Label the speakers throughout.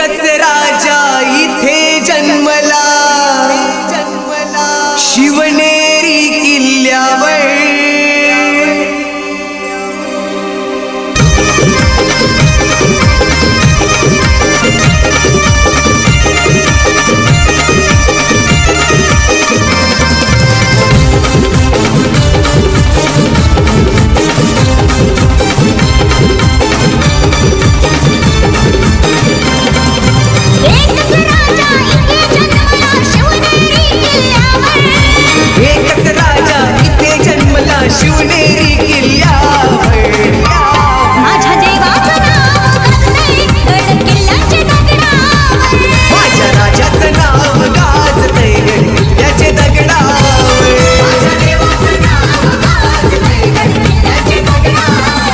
Speaker 1: एकच राजा इथे जन्मला शिवनेरी किल्ल्यावर शिवनेरी किल्ल्यावर
Speaker 2: माझ्या देवाचं नाव गाजतंय गड किल्ल्याच्या दगडावर
Speaker 1: माझ्या राजाचं नाव गाजतंय गड किल्ल्याच्या दगडावर
Speaker 2: माझ्या देवाचं नाव गाजतंय गड किल्ल्याच्या दगडावर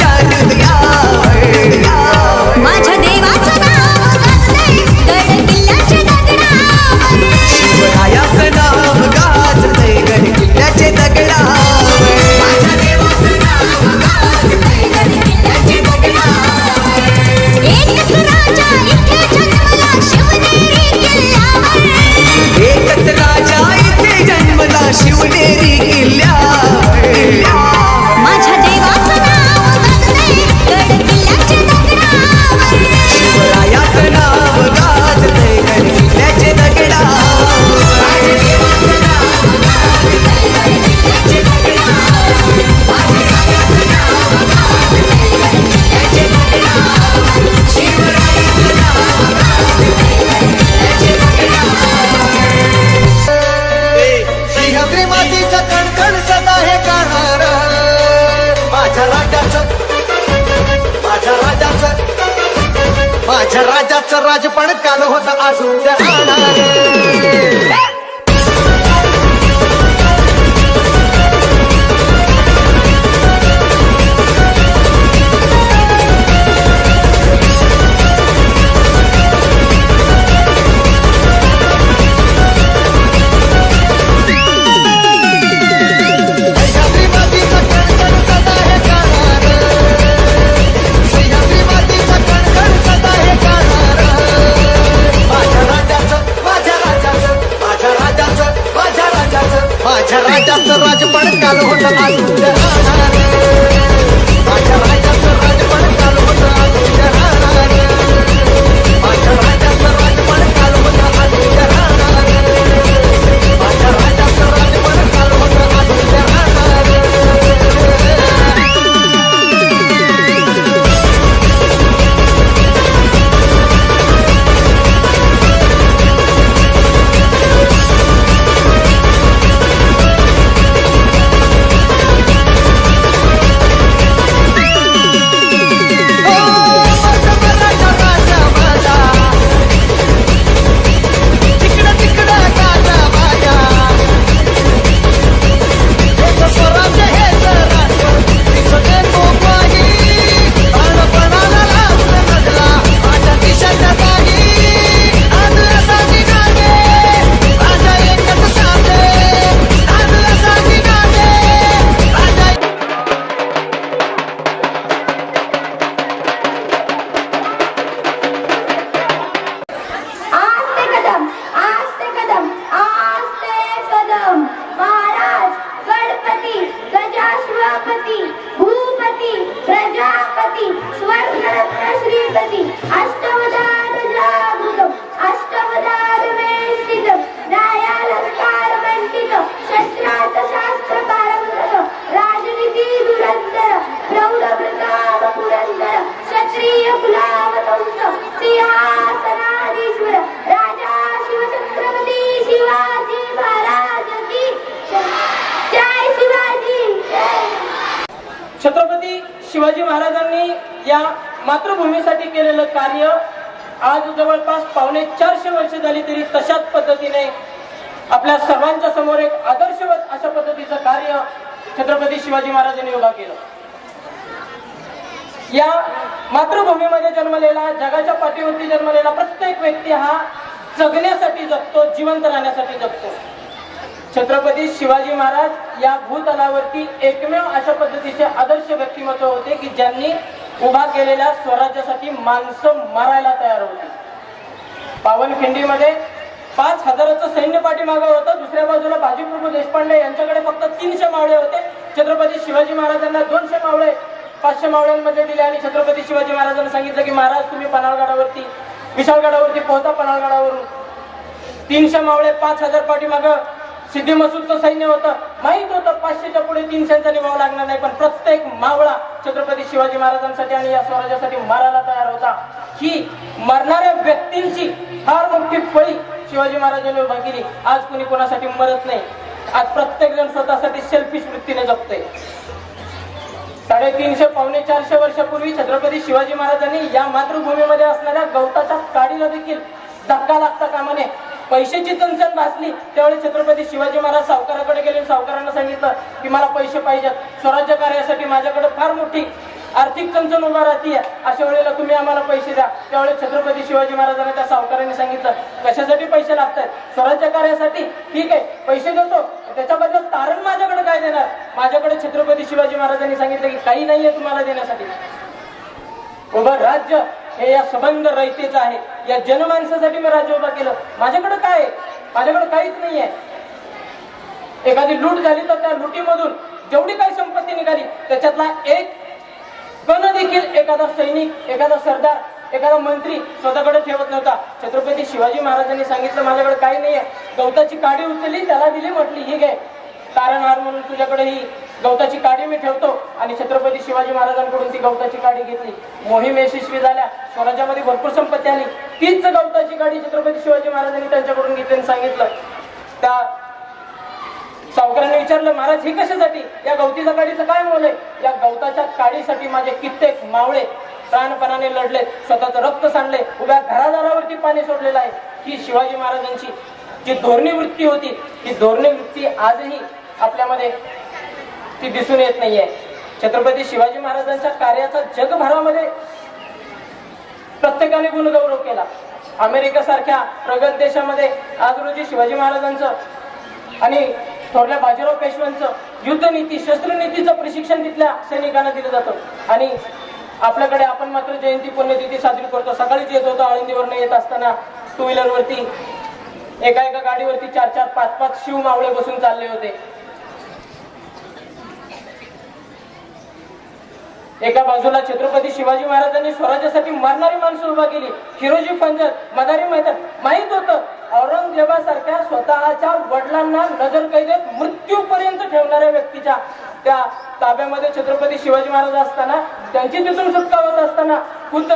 Speaker 1: शिवनेरी किल्ल्यावर
Speaker 2: माझ्या देवाचं नाव गाजतंय गड किल्ल्याच्या दगडावर
Speaker 1: शिवरायाचं नाव गाजतंय गड किल्ल्याच्या दगडावर
Speaker 2: माझ्या देवाचं नाव गाजतंय गड किल्ल्याच्या दगडावर माझ्या राजाचं नाव गाजतंय गड किल्ल्याच्या दगडावर शिवरायाचं नाव गाजतंय गड किल्ल्याच्या दगडावर
Speaker 3: सिंहगड मातीचं कणकण सदा हे गाणार माझ्या राजाचं राजपण काल होतं आज उद्या राहणार माझ्या
Speaker 4: या मातृभूमीसाठी केलेलं कार्य आज जवळपास 450 वर्ष झाली तरी तशाच पद्धतीने आपल्या सर्वांच्या समोर एक आदर्शवत अशा पद्धतीचं कार्य छत्रपती शिवाजी महाराजांनी उभा केलं. या मातृभूमीमध्ये जन्मलेला, जगाच्या पाठीवरती जन्मलेला प्रत्येक व्यक्ती हा जगण्यासाठी जगतो, जिवंत राहण्यासाठी जगतो. छत्रपती शिवाजी महाराज या भूतलावरती एकमेव अशा पद्धतीचे आदर्श व्यक्तिमत्व होते की ज्यांनी उभा केलेल्या स्वराज्यासाठी माणसं मारायला तयार होती. पावनखिंडीमध्ये 5,000चं सैन्य पाठीमागं होतं. दुसऱ्या बाजूला बाजीप्रभू देशपांडे यांच्याकडे फक्त 300 मावळे होते. छत्रपती शिवाजी महाराजांना 200 मावळे 500 मावळ्यांमध्ये दिले आणि छत्रपती शिवाजी महाराजांना सांगितलं की महाराज तुम्ही पन्हाळगडावरती, विशाळगडावरती पोहोचा. पन्हाळगडावरून 300 मावळे 5,000 पाठीमागं सिद्धी मसूदचं सैन्य होतं. माहित होतं 500च्या पुढे 300चा निभाव लागणार नाही, पण प्रत्येक मावळा छत्रपती शिवाजी महाराजांसाठी आणि या स्वराज्यासाठी मारायला तयार होता. ही मरणाऱ्या व्यक्तींची फार मोठी फळी शिवाजी महाराजांनी उभा केली. आज कुणी कोणासाठी मरत नाही. आज प्रत्येक जण स्वतःसाठी सेल्फिश वृत्तीने जगतोय. 350 पावणे 400 वर्षापूर्वी छत्रपती शिवाजी महाराजांनी या मातृभूमीमध्ये असणाऱ्या गवताच्या काडीला देखील धक्का लागता कामा नये. पैशाची चणचण भासली त्यावेळी छत्रपती शिवाजी महाराज सावकाराकडे गेले. सावकारांना सांगितलं की मला पैसे पाहिजेत, स्वराज्य कार्यासाठी माझ्याकडे फार मोठी आर्थिक चणचण उभा राहतीये, अशा वेळेला तुम्ही आम्हाला पैसे द्या. त्यावेळी छत्रपती शिवाजी महाराजांना त्या सावकारांनी सांगितलं कशासाठी पैसे लागतात? स्वराज्य कार्यासाठी. ठीक आहे, पैसे देतो, त्याच्याबद्दल तारण माझ्याकडे काय देणार? माझ्याकडे छत्रपती शिवाजी महाराजांनी सांगितलं की काही नाहीये तुम्हाला देण्यासाठी. उभं राज्य हे या सबंध रयतेच आहे. या जनमानसासाठी मी राज्य उभा केलं. माझ्याकडे काय आहे? माझ्याकडे काहीच नाहीये. एखादी लूट झाली तर त्या लुटीमधून जेवढी काही संपत्ती निघाली त्याच्यातला एक कण देखील एखादा सैनिक, एखादा सरदार, एखादा मंत्री स्वतःकडे ठेवत नव्हता. छत्रपती शिवाजी महाराजांनी सांगितलं माझ्याकडे काही नाहीये. गवताची काडी उचलली, त्याला दिली, म्हटली ही घे तारणहार म्हणून तुझ्याकडे ही गवताची काडी मी ठेवतो. आणि छत्रपती शिवाजी महाराजांकडून ती गवताची काडी घेतली. मोहीम यशस्वी झाल्या, स्वराज्यामध्ये भरपूर संपत्ती आली. तीच गवताची काडी छत्रपती शिवाजी महाराजांनी त्यांच्याकडून घेतली आणि सांगितलं. त्या सावकारांनी विचारलं महाराज ही कशासाठी? या गवतीच्या काडीचं काय मोल आहे? या गवताच्या काडीसाठी माझे कित्येक मावळे प्राणपणाने लढले, स्वतःचं रक्त सांडले, उभ्या घरादारावरती पाणी सोडलेलं आहे. ही शिवाजी महाराजांची जी धोरणी वृत्ती होती, ती धोरणी वृत्ती आजही आपल्यामध्ये ती दिसून येत नाहीये. छत्रपती शिवाजी महाराजांच्या कार्याचा जगभरामध्ये प्रत्येकाने गुणगौरव केला. अमेरिकेसारख्या प्रगत देशामध्ये आज रोजी शिवाजी महाराजांचं आणि थोरल्या बाजीराव पेशव्यांचं युद्धनीती, शस्त्रनीतीचं प्रशिक्षण तिथल्या सैनिकांना दिलं जातं. आणि आपल्याकडे आपण मात्र जयंती पुण्यतिथी साजरी करतो. सकाळीच येत होतो, आळंदीवरनं येत असताना टू व्हीलरवरती एका गाडीवरती 4-4, 5-5 शिव मावळे बसून चालले होते. एका बाजूला छत्रपती शिवाजी महाराजांनी स्वराज्यासाठी मरणारी माणसं उभा केली. हिरोजी पंजत, मदारी मैदान. माहित होतं औरंगजेबासारख्या स्वतःच्या वडिलांना नजरकैदेत मृत्यूपर्यंत ठेवणाऱ्या व्यक्तीच्या त्या ताब्यामध्ये छत्रपती शिवाजी महाराज असताना, त्यांची तिथून सुटका होत असताना खुद्द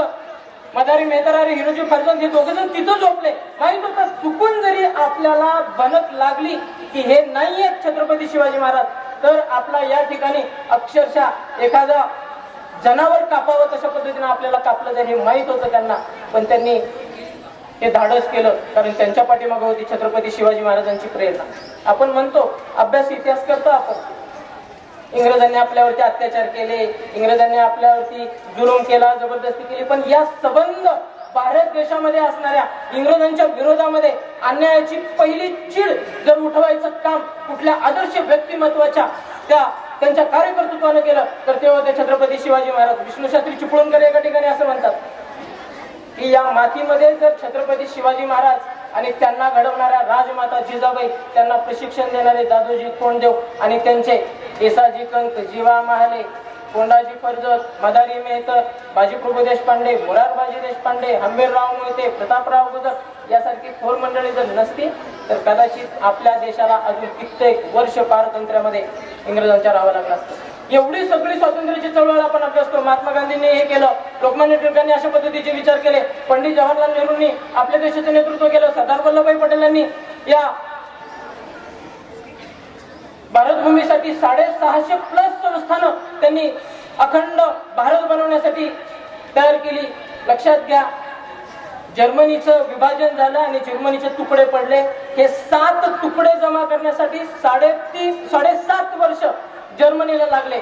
Speaker 4: मदारी मेहतर आणि हिरोजी फर्जंद हे दोघे जण तिथं झोपले. माहित होतं चुकून जरी आपल्याला भनक लागली की हे नाहीयेत छत्रपती शिवाजी महाराज, तर आपला या ठिकाणी अक्षरशः एखादा जनावर कापावं तशा पद्धतीने आपल्याला कापलं जाईल हे माहित होतं त्यांना. पण त्यांनी हे धाडस केलं कारण त्यांच्या पाठीमागे होती छत्रपती शिवाजी महाराजांची प्रेरणा. आपण म्हणतो अभ्यास इतिहास करतो आपण, इंग्रजांनी आपल्यावरती अत्याचार केले, इंग्रजांनी आपल्यावरती जुलूम केला, जबरदस्ती केली, पण या सबंध भारत देशामध्ये असणाऱ्या इंग्रजांच्या विरोधामध्ये अन्यायाची पहिली चीड जर उठवायचं काम कुठल्या आदर्श व्यक्तिमत्वाच्या त्यांच्या कार्यकर्तृत्वानं केलं तर ते होते छत्रपती शिवाजी महाराज. विष्णूशास्त्री चिपळूणकर एका ठिकाणी असं म्हणतात की या मातीमध्ये जर छत्रपती शिवाजी महाराज आणि त्यांना घडवणाऱ्या राजमाता जिजाबाई, त्यांना प्रशिक्षण देणारे दादोजी कोंडदेव आणि त्यांचे केसाजी कंक, जीवा महाले, कोंडाजी फर्जत, मदारी मेहतर, बाजीप्रभू देशपांडे, मोरारबाजी देशपांडे, हंबीरराव मोहिते, प्रतापराव गुजर यासारखी थोर मंडळी जर नसती तर कदाचित आपल्या देशाला अजून कित्येक वर्ष पारतंत्र्यामध्ये इंग्रजांच्या राहावं लागलं असतं. एवढी सगळी स्वातंत्र्याची चळवळ आपण अभ्यासतो. महात्मा गांधींनी हे केलं, लोकमान्य टिळकांनी अशा पद्धतीचे विचार केले, पंडित जवाहरलाल नेहरूंनी आपल्या देशाचं नेतृत्व केलं, सरदार वल्लभभाई पटेलांनी या भारतभूमीसाठी 650+ संस्थानं त्यांनी अखंड भारत बनवण्यासाठी तयार केली. लक्षात घ्या, जर्मनीचं विभाजन झालं आणि जर्मनीचे तुकडे पडले. हे 7 तुकडे जमा करण्यासाठी 7.5 वर्ष जर्मनीला लागले.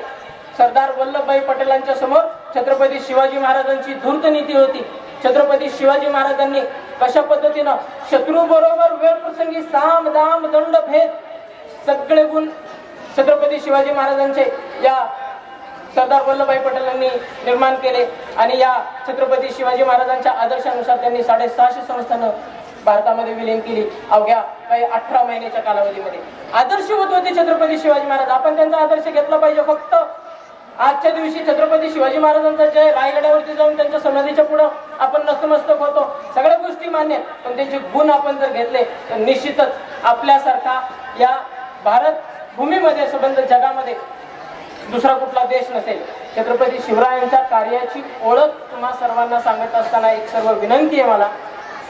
Speaker 4: सरदार वल्लभभाई पटेलांच्या समोर छत्रपती शिवाजी महाराजांची धूर्त नीती होती. छत्रपती शिवाजी महाराजांनी कशा पद्धतीनं शत्रू बरोबर वेळ प्रसंगी साम दाम दंड भेद सगळे गुण छत्रपती शिवाजी महाराजांचे या सरदार वल्लभभाई पटेलांनी निर्माण केले आणि या छत्रपती शिवाजी महाराजांच्या आदर्शानुसार त्यांनी 650 संस्थानं भारतामध्ये विलीन केली. अवघ्या काही 18 महिन्याच्या कालावधीमध्ये आदर्शवत होते छत्रपती शिवाजी महाराज. आपण त्यांचा आदर्श घेतला पाहिजे. फक्त आजच्या दिवशी छत्रपती शिवाजी महाराजांचा जय रायगडावरती जाऊन त्यांच्या समाधीच्या पुढं आपण नतमस्तक होतो. सगळ्या गोष्टी मान्य, पण त्यांचे गुण आपण जर घेतले तर निश्चितच आपल्यासारखा या भारत भूमीमध्ये संबंध जगामध्ये दुसरा कुठला देश नसेल. छत्रपती शिवरायांच्या कार्याची ओळख तुम्हा सर्वांना सांगत असताना एक सर्व विनंती आहे मला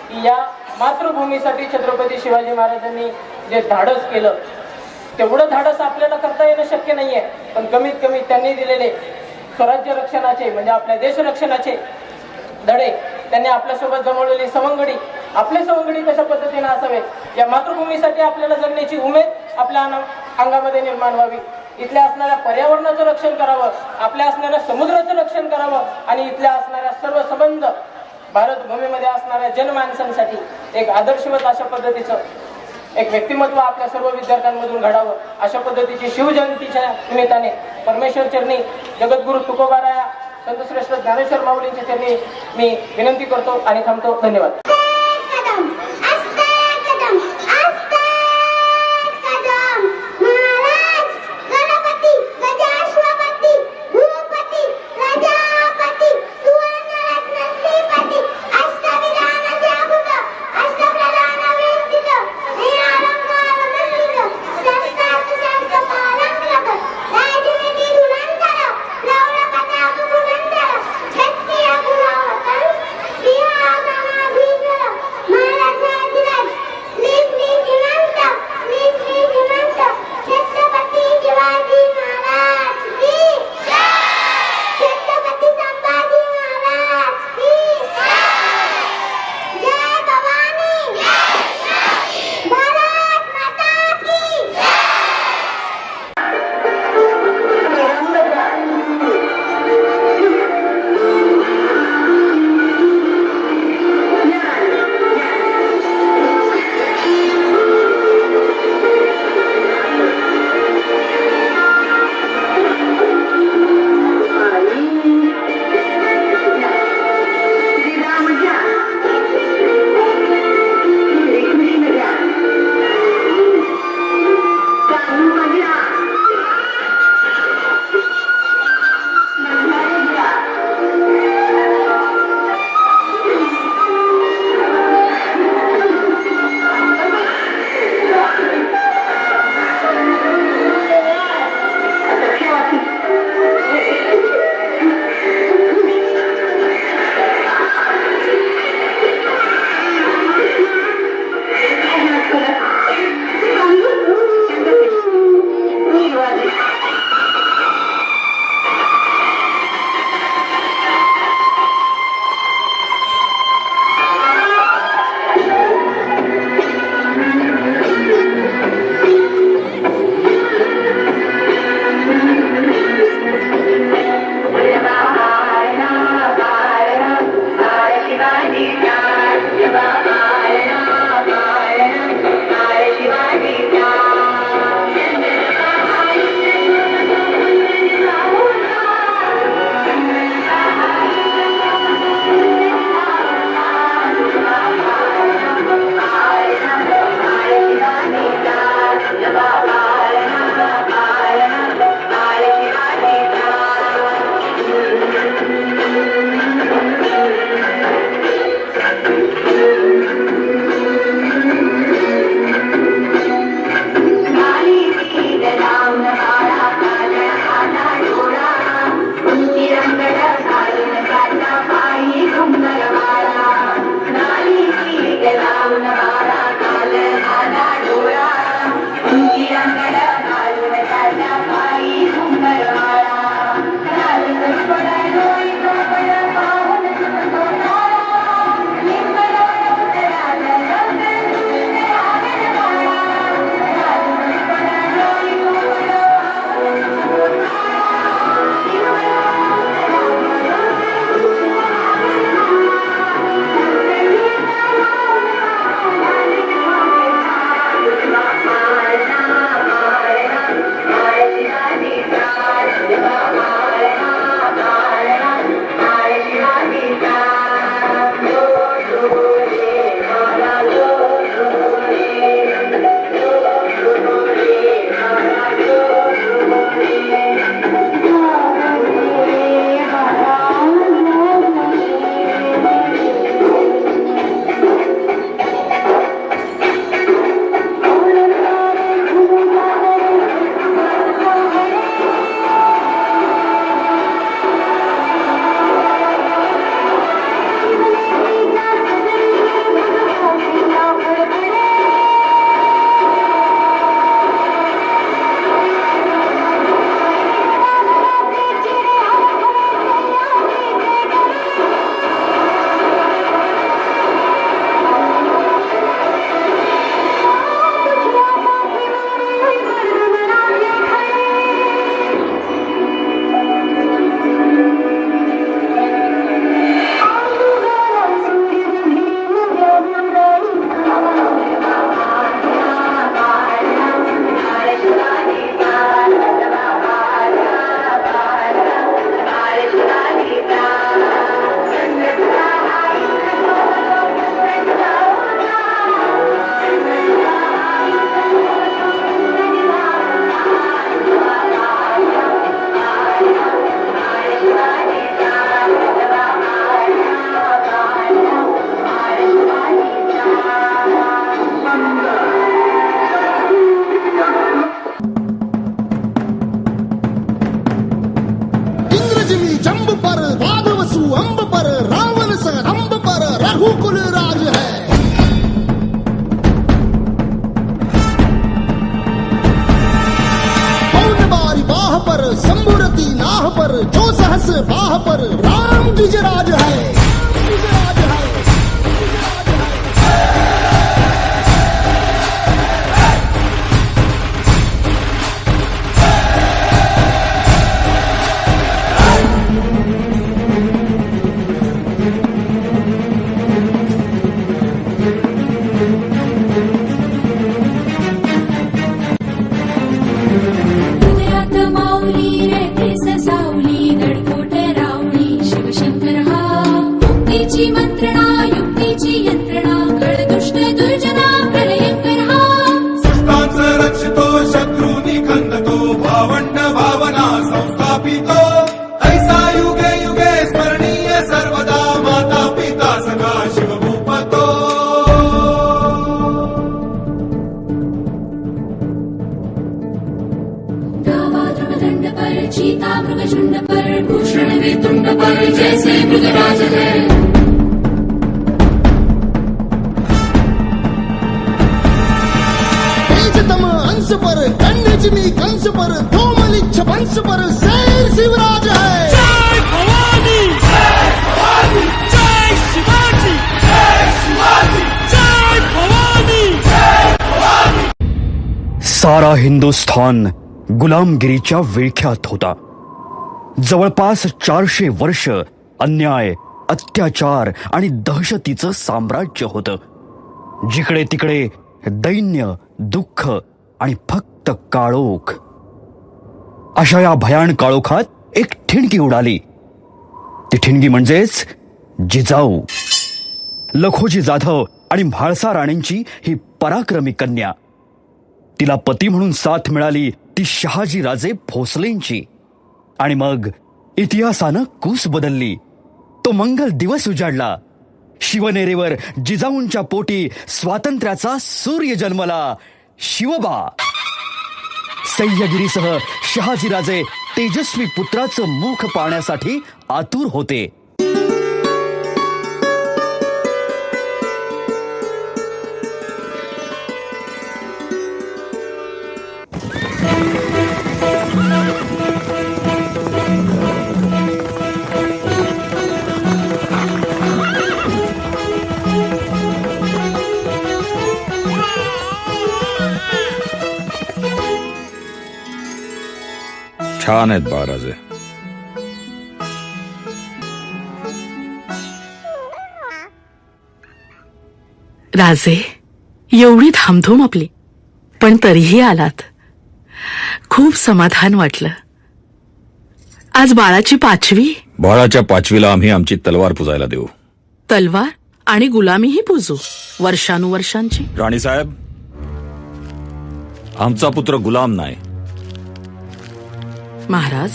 Speaker 4: की या मातृभूमीसाठी छत्रपती शिवाजी महाराजांनी जे धाडस केलं तेवढं धाडस आपल्याला करता येणं शक्य नाहीये, पण कमीत कमी त्यांनी दिलेले स्वराज्य रक्षणाचे म्हणजे आपल्या देश रक्षणाचे धडे, त्यांनी आपल्यासोबत जमवलेली सवंगडी, आपले सवंगडी कशा पद्धतीने असावेत या मातृभूमीसाठी आपल्याला जगण्याची उमेद आपल्या अंगामध्ये निर्माण व्हावी. इथल्या असणाऱ्या पर्यावरणाचं रक्षण करावं, आपल्या असणाऱ्या समुद्राचं रक्षण करावं आणि इथल्या असणाऱ्या सर्व संबंध भारत भूमीमध्ये असणाऱ्या जनमानसांसाठी एक आदर्शवत अशा पद्धतीचं एक व्यक्तिमत्व आपल्या सर्व विद्यार्थ्यांमधून घडावं. अशा पद्धतीची शिवजयंतीच्या निमित्ताने परमेश्वर चरणी जगद्गुरु तुकोबाराया संतश्रेष्ठ ज्ञानेश्वर माऊलींच्या चरणी मी विनंती करतो आणि थांबतो. धन्यवाद.
Speaker 2: कदम आस्ते कदम आस्ते कदम महाराज गणपती गजाश्वपती भूपती प्रजापती सुवर्णरत्न श्रीपती अष्टविधान जागृत अष्टप्रधान वेदित हे अलंकार मंडित शास्त्रार्थ शास्त्र पालंकृत राजनीती धुरंधर लवलकथा पुरंदर शक्ती अपुरावतन सिंहासनाधीश
Speaker 5: पर संबुरती नाह पर जो सहस बाह पर राम गिजराज है, गिजराज है, गिजराज है।
Speaker 2: हृदयात माऊली रेखेस सावली गडकोट रावळी शिवशंकर हा मुक्तीची मंत्रणा युक्तीची यंत्रणा कळदुष्ट दुर्जना प्रलयंकर हा
Speaker 6: सृष्टांच रक्षितो शत्रूनी खंदतो भावंड भावना संस्थापितो ऐसा युगे युगे स्मरणीय सर्वदा माता पिता सखा शिवभूपतो
Speaker 2: गावा दृढदंड पर चीता मृगशुंड पर भूषण वेतुंड पर जैसे मृगराज है
Speaker 5: तेजतम अंश पर कंडजमी कंस पर धूमलिच्छ वंश पर शेर शिवराज है।
Speaker 7: सारा हिंदुस्थान गुलामगिरीच्या विळख्यात होता. जवळपास 400 वर्ष अन्याय, अत्याचार आणि दहशतीचं साम्राज्य होतं. जिकडे तिकडे दैन्य, दुःख आणि फक्त काळोख. अशा या भयान काळोखात एक ठिणगी उडाली. ती ठिणगी म्हणजेच जिजाऊ. लखोजी जाधव आणि म्हाळसा राणींची ही पराक्रमी कन्या. तिला पती म्हणून साथ मिळाली ती शहाजी राजे भोसलेंची. आणि मग इतिहासानं कूस बदलली. तो मंगल दिवस उजाडला. शिवनेरेवर जिजाऊंच्या पोटी स्वातंत्र्याचा सूर्य जन्मला. शिवबा. सह्यागिरीसह शहाजीराजे तेजस्वी पुत्राचं मुख पाहण्यासाठी आतुर होते.
Speaker 8: छान आहेत बाळराजे.
Speaker 9: राजे, एवढी धामधूम आपली, पण तरीही आलात. खूप समाधान वाटलं. आज बाळाची 5वी.
Speaker 8: बाळाच्या 5वीला आम्ही आमची तलवार पुजायला देऊ.
Speaker 9: तलवार आणि गुलामीही पूजू वर्षानुवर्षांची.
Speaker 8: राणीसाहेब, आमचा पुत्र गुलाम नाही.
Speaker 9: महाराज,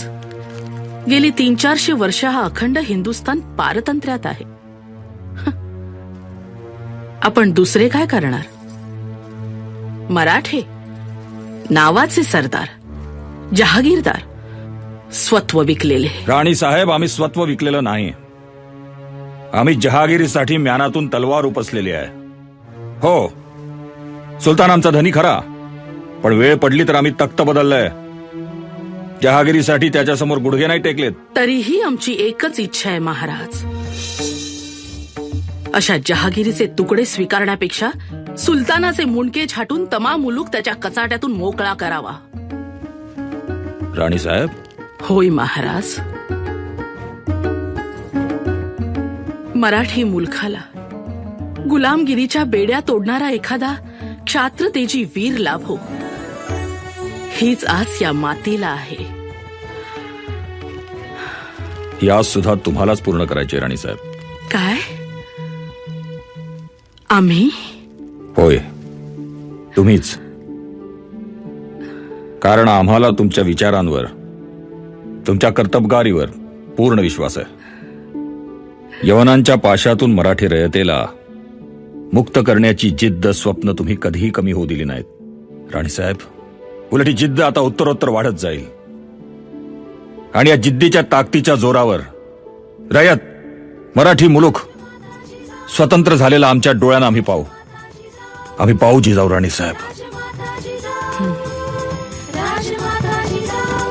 Speaker 9: गेली 300-400 वर्ष हा अखंड हिंदुस्थान पारतंत्र्यात आहे. आपण दुसरे काय करणार? मराठे नावाचे सरदार, जहागीरदार, स्वत्व विकलेले.
Speaker 8: राणीसाहेब, आम्ही स्वत्व विकलेलं नाही. आम्ही जहागिरीसाठी म्यानातून तलवार उपसलेली आहे. हो, सुलतान आमचा धनी खरा, पण वेळ पडली तर आम्ही तख्त बदललंय. जहागिरीसाठी त्याच्यासमोर गुडघे नाही टेकलेत.
Speaker 9: तरीही आमची एकच इच्छा आहे महाराज. अशा जहागिरीचे तुकडे स्वीकारण्यापेक्षा सुलतानाचे मुंडके छाटून तमाम मुलूक त्याच्या कचाट्यातून मोकळा करावा.
Speaker 8: राणीसाहेब.
Speaker 9: होय महाराज. मराठी मुलखाला गुलामगिरीच्या बेड्या तोडणारा एखादा क्षात्रतेजी वीर लाभो, हीच आस या मातीला आहे.
Speaker 8: ही आस सुद्धा तुम्हालाच पूर्ण करायची राणीसाहेब.
Speaker 9: काय? आम्ही?
Speaker 8: होय, तुम्हीच. कारण आम्हाला तुमच्या विचारांवर, तुमच्या कर्तबगारीवर पूर्ण विश्वास आहे. यवनांच्या पाशातून मराठी रयतेला मुक्त करण्याची जिद्द, स्वप्न तुम्ही कधीही कमी होऊ दिली नाहीत राणीसाहेब. उलट ही जिद्द आता उत्तरोत्तर वाढत जाईल. आणि या जिद्दीच्या ताकदीच्या जोरावर रयत, मराठी मुलूक स्वतंत्र झालेला आमच्या डोळ्यानं आम्ही पाहू. आम्ही पाहू जिजाऊ राणीसाहेब.
Speaker 2: राजमाता जिजाऊ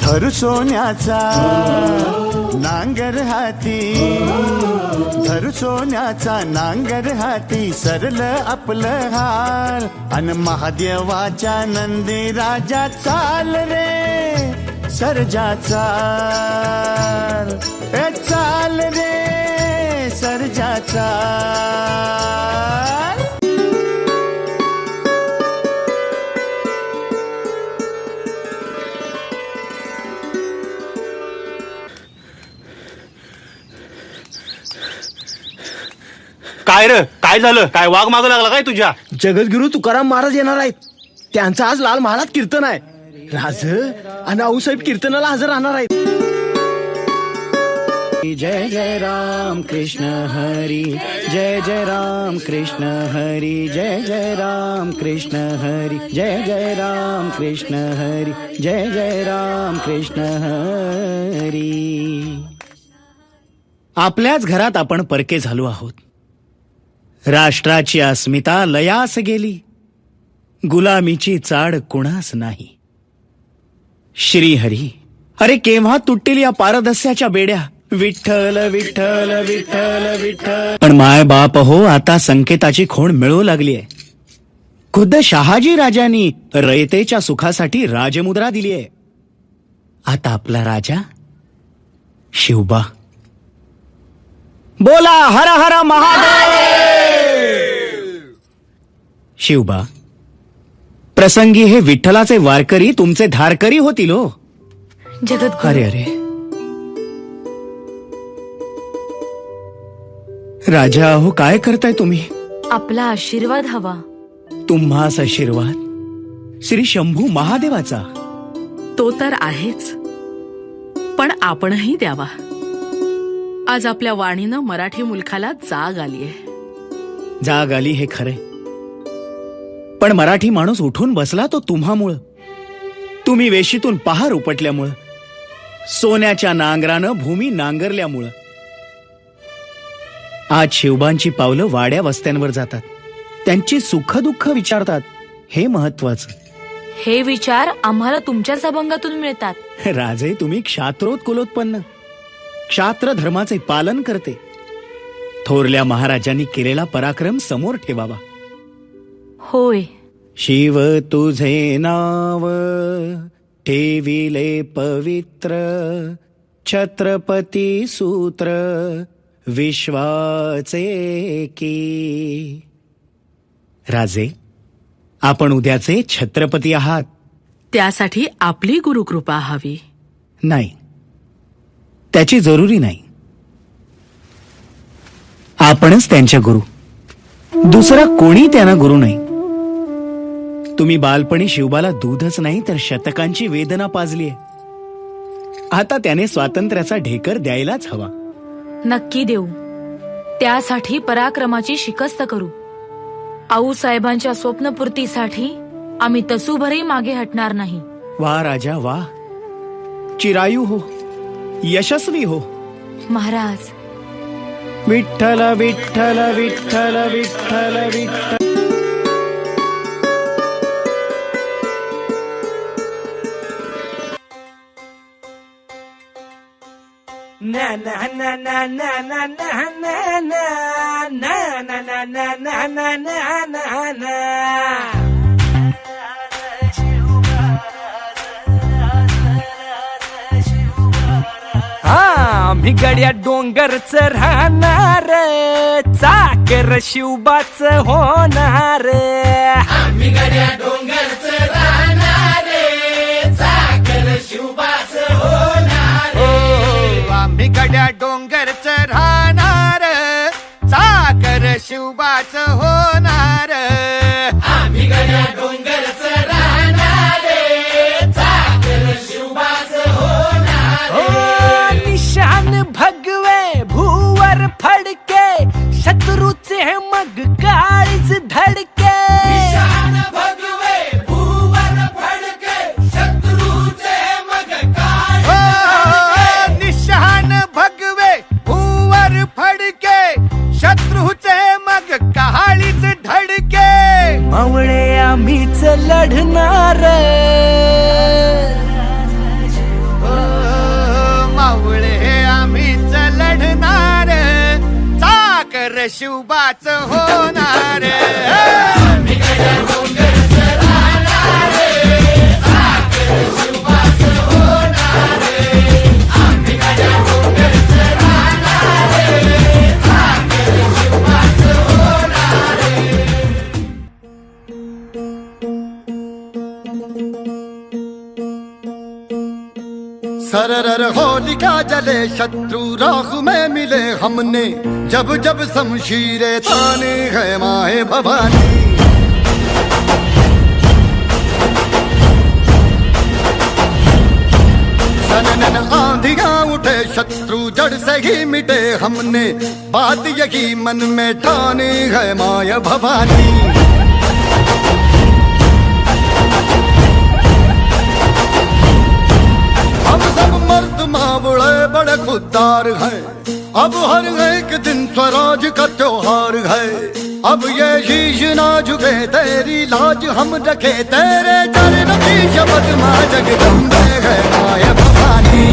Speaker 5: धर सोन्याचा नांगर हाती, धर सोन्याचा नांगर हाती, सरल आपलं हाल अन महादेवाच्या नंदी राजा चाल रे सर्जा चाल, ए चाल रे सर्जा चाल.
Speaker 3: काय रे, काय झालं? काय वाघ मागं लागला काय तुझ्या?
Speaker 1: जगद्गुरु तुकाराम महाराज येणार आहेत. त्यांचं आज लाल महालात कीर्तन आहे. राज आणि आऊसाहेब कीर्तनाला हजर राहणार आहेत. जय जय राम कृष्ण हरी, जय जय राम कृष्ण हरी, जय जय राम कृष्ण हरी, जय जय राम कृष्ण हरी, जय जय राम कृष्ण हरी.
Speaker 5: आपल्याच घरात आपण परके झालो आहोत. राष्ट्राची अस्मिता लयास गेली, गुलामीची चाड कुणास नाही. श्रीहरी, अरे केव्हा तुटतील या पारदस्याच्या बेड्या? विठ्ठल विठ्ठल विठ्ठल विठ्ठल. पण माय बाप हो, आता संकेताची खोड मिळू लागली आहे. खुद्द शहाजी राजांनी रयतेच्या सुखासाठी राजमुद्रा दिली आहे. आता आपला राजा शिवबा. बोला हर हर महादेव. शिवबा, प्रसंगी हे विठ्ठलाचे वारकरी तुमचे धारकरी होतील हो.
Speaker 9: जगद्गुरु,
Speaker 5: अरे अरे राजा हो, काय करताय तुम्ही?
Speaker 2: आपला आशीर्वाद हवा.
Speaker 5: तुम्हास आशीर्वाद श्री शंभू महादेवाचा.
Speaker 9: तो तर आहेच, पण आपणही द्यावा. आज आपल्या वाणीनं मराठी मुलखाला जाग आलीये.
Speaker 5: जाग आली हे खरे, पण मराठी माणूस उठून बसला तो तुम्हामुळं. तुम्ही वेशीतून पहार उपटल्यामुळं, सोन्याच्या नांगरानं भूमी नांगरल्यामुळं. आज शिवबांची पावलं वाड्या वस्त्यांवर जातात, त्यांची सुखदुःख विचारतात. हे महत्वाचं.
Speaker 2: हे विचार आम्हाला तुमच्याच अभंगातून मिळतात.
Speaker 5: राजे, तुम्ही क्षात्रोत्कुलोत्पन्न, क्षात्र धर्माचे पालन करते. थोरल्या महाराजांनी केलेला पराक्रम समोर ठेवावा.
Speaker 2: होय.
Speaker 5: शिव तुझे नाव ठेविले पवित्र, छत्रपती सूत्र विश्वाचे की. राजे, आपण उद्याचे छत्रपती आहात.
Speaker 9: त्यासाठी आपली गुरुकृपा हवी.
Speaker 5: नाही, त्याची जरुरी नाही. आपणच त्यांच्या गुरु, दुसरा कोणी त्यांना गुरु नाही. तुम्ही बालपणी शिवबाला दूधच नाही तर शतकांची वेदना पाजली आहे. आता त्याने स्वातंत्र्याचा ढेकर द्यायलाच हवा.
Speaker 2: नक्की देऊ. त्यासाठी पराक्रमाची शिकस्त करू. आऊसाहेबांच्या स्वप्नपूर्तीसाठी आम्ही तसूभरही मागे हटणार नाही.
Speaker 5: वा राजा वा, चिरायू हो, यशस्वी हो.
Speaker 2: महाराज.
Speaker 5: विठ्ठल विठ्ठल विठ्ठल विठ्ठल विठ्ठल.
Speaker 1: ना ना ना ना ना ना ना ना ना ना ना ना ना ना ना ना ना ना. आम्ही गड्या डोंगरच राहणार, चाकर शिवबाच होणार. आम्ही गड्या डोंगरच राहणार, चाकर शिवबाच होणार.
Speaker 3: आम्ही गड्या डोंगरच राहणार, चाकर शिवबाच होणार.
Speaker 1: आम्ही गड्या डोंगरच राहणार, चाकर शिवबाच होणार. निशान भगवे भूवर फडके, शत्रूचे मग काळीज धडके. निशान भगवे भूवर फडके, शत्रूचे मग काळीज.
Speaker 3: निशान भगवे भूवर फडके, शत्रूचे मग कहाळीच धडके.
Speaker 1: मावळे आम्हीच लढणार,
Speaker 3: अरे शिवबाच होणार सरर होलिका जले शत्रु राख में मिले हमने जब जब शमशीरें ताने है माए भवानी सनन आंधियां उठे शत्रु जड़ से ही मिटे हमने बात यही मन में ठाने है माया भवानी अब सब मर्द मावड़े बड़े खुददार हैं अब हर एक दिन स्वराज का त्योहार है अब ये शीश ना झुके तेरी लाज हम रखे तेरे चरण की शपथ माँ जगदम्बे है माया भवानी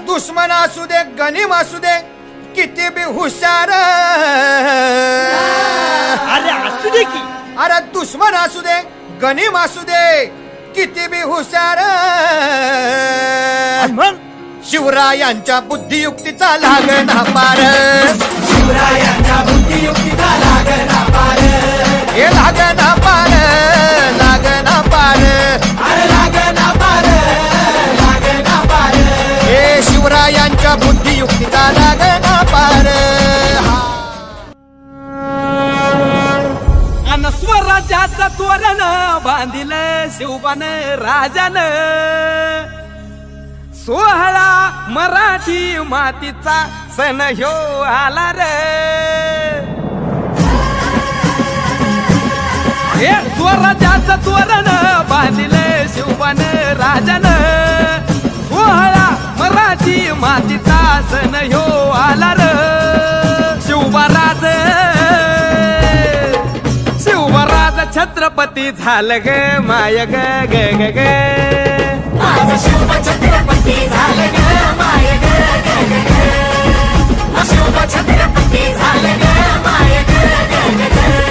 Speaker 3: दुश्मन असू दे गनीम असू दे किती बी हुशार अरे असू दे की अरे दुश्मन असू दे गनीम असू दे किती बी हुशार शिवरायांच्या बुद्धियुक्तीचा लागना पार शिवरायांच्या बुद्धियुक्तीचा लागना पार हे लागना पार लागना पार अरे लागना पार लागना पार हे शिवरायांच्या बुद्धियुक्तीचा लागना पार
Speaker 1: अन स्वराज्याचं तोरण बांधिलं शिवबान राजानं सोहळा मराठी मातीचा सण ह्यो आला रे हे स्वराज्याचं तोरण बांधिले शिवबान राजानं सोहळा मराठी मातीचा सण ह्यो आला रे शिवबाराज छत्रपती झालं ग माय ग ग ग ग
Speaker 2: माझं शिव छत्रपती झालं ग माय ग ग ग ग शिव छत्रपती झालं ग माय ग ग ग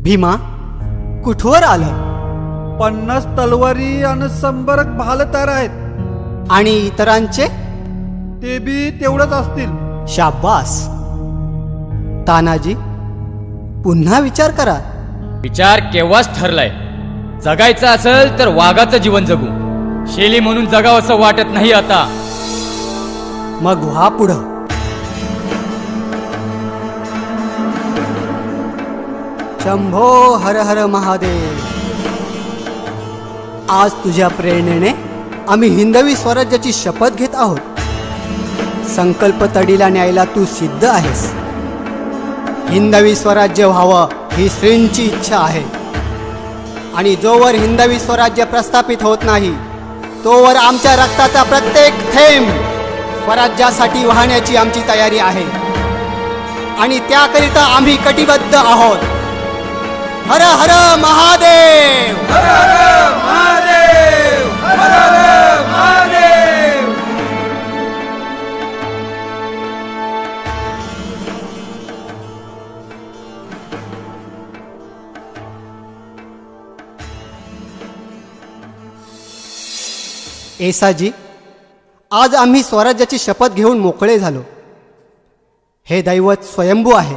Speaker 10: भीमा कुठवर आलं?
Speaker 3: 50 तलवारी आणि 100 भाल तयार आहेत.
Speaker 10: आणि इतरांचे?
Speaker 3: ते बी तेवढंच असतील.
Speaker 10: शाब्बास. तानाजी, पुन्हा विचार करा.
Speaker 11: विचार केव्हाच ठरलाय. जगायचं असेल तर वाघाचं जीवन जगू. शेली म्हणून जगावं असं वाटत नाही आता.
Speaker 10: मग व्हा पुढं. शंभो हर हर महादेव. आज तुझ्या प्रेरणेने आम्ही हिंदवी स्वराज्याची शपथ घेत आहोत. संकल्प तडीला न्यायला तू सिद्ध आहेस. हिंदवी स्वराज्य व्हावं ही श्रींची इच्छा आहे. आणि जोवर हिंदवी स्वराज्य प्रस्थापित होत नाही तोवर आमच्या रक्ताचा प्रत्येक थेंब स्वराज्यासाठी वाहण्याची आमची तयारी आहे. आणि त्याकरिता आम्ही कटिबद्ध आहोत. हर हर महादेव.
Speaker 1: हर हर महादेव. हर हर महादेव.
Speaker 10: येसाजी, आज आम्ही स्वराज्याची शपथ घेऊन मोकळे झालो. हे दैवत स्वयंभू आहे.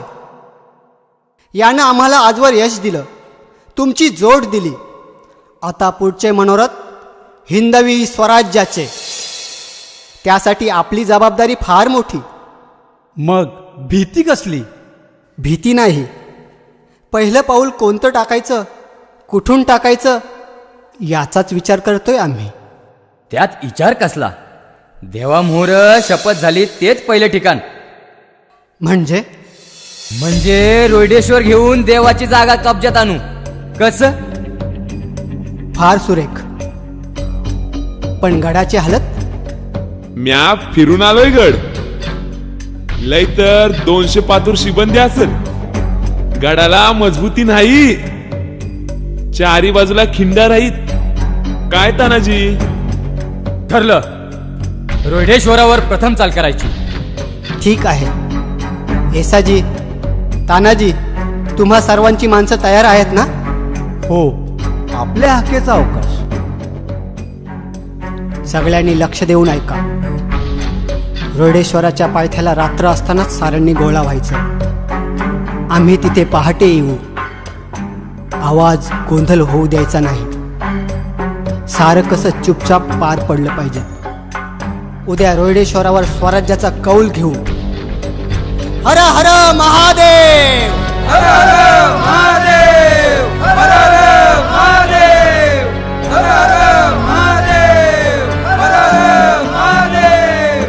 Speaker 10: यानं आम्हाला आजवर यश दिलं, तुमची जोड दिली. आता पुढचे मनोरथ हिंदवी स्वराज्याचे. त्यासाठी आपली जबाबदारी फार मोठी.
Speaker 3: मग भीती कसली?
Speaker 10: भीती नाही. पहिलं पाऊल कोणतं टाकायचं, कुठून टाकायचं याचाच विचार करतोय आम्ही.
Speaker 11: त्यात विचार कसला? देवामोहर शपथ झाली तेच पहिलं ठिकाण. म्हणजे रोहिडेश्वर घेऊन देवाची जागा कब्जात आणू. कसं?
Speaker 10: फार सुरेख. पण गडाची हालत?
Speaker 6: म्या फिरून आलोय गड. लय तर 200 पातूर शिबंदी असेल. गडाला मजबूती नाही. चारी बाजूला खिंडा राहीत. काय तानाजी?
Speaker 11: ठरलं. रोहिडेश्वरावर प्रथम चाल करायची.
Speaker 10: ठीक आहे. येसाजी, तानाजी, तुम्हा सर्वांची माणसं तयार आहेत ना?
Speaker 3: हो, आपल्या हाकेचा अवकाश.
Speaker 10: सगळ्यांनी लक्ष देऊन ऐका. रोहिडेश्वराच्या पायथ्याला रात्र असतानाच साऱ्यांनी गोळा व्हायचं. आम्ही तिथे पहाटे येऊ. आवाज गोंधळ होऊ द्यायचा नाही. सारं कसं चुपचाप पार पडलं पाहिजे. उद्या रोहिडेश्वरावर स्वराज्याचा कौल घेऊ. हर हर महादेव.
Speaker 1: हर हर महादेव. हर हर महादेव. हर हर महादेव. हर हर महादेव.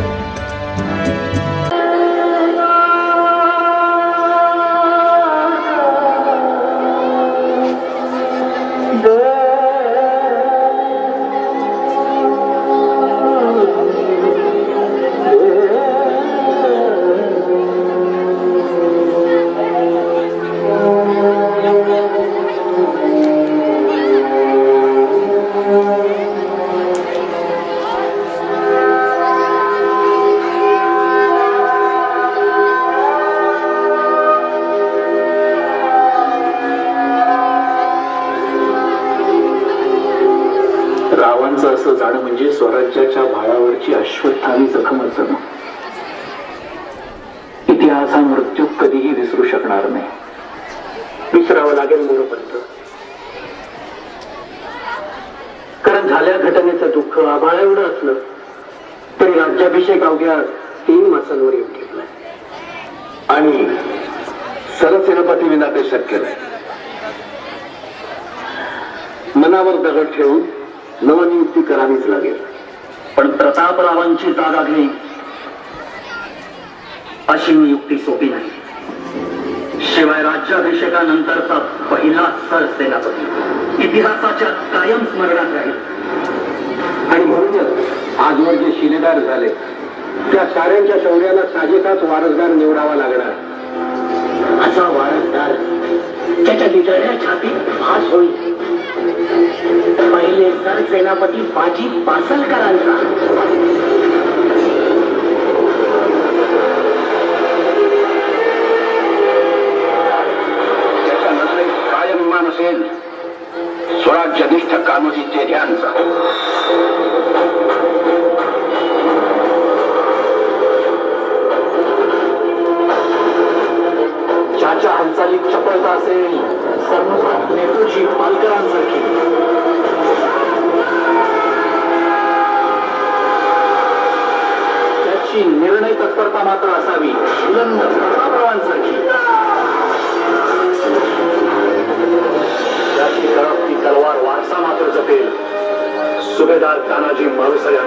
Speaker 12: रावांचं असं जाणं म्हणजे स्वराज्याच्या भाळावरची अश्वत्थामी जखमच जणू. इतिहास हा मृत्यू कधीही विसरू शकणार नाही. विसरावं लागेल मोरपंत. कारण झाल्या घटनेचं दुःख आभाळा एवढं असलं तरी राज्याभिषेक अवघ्या 3 मासांवर येऊन ठेवलाय. आणि सरसेनापती विना ते शक्य नाही. मनावर दगड ठेवून नवनियुक्ती करावीच लागेल. पण प्रतापरावांची जागा घेईल अशी नियुक्ती सोपी नाही. शिवाय राज्याभिषेकानंतरचा पहिला सरसेनापती इतिहासाच्या कायम स्मरणात राहील. आणि म्हणूनच आजवर जे शिलेदार झाले त्या साऱ्यांच्या शौर्याला साजेसाच वारसदार निवडावा लागणार. असा वारसदार त्याच्या निजळ्या छातीत भास होईल. पहिले सरसेनापती बाजी पासलकरांचा. त्याच्या नजरेत कायम कान्होजींचे ध्यान जातो. ज्याच्या हालचालीत चपळता असेल सर्वसात नेतोजी पालकरांसारखी, त्याची निर्णय तत्परता मात्र असावी बुलंद प्रतापरावांसारखी, त्याची ती तलवार वारसा मात्र जपेल सुभेदार तानाजी मालुसरे.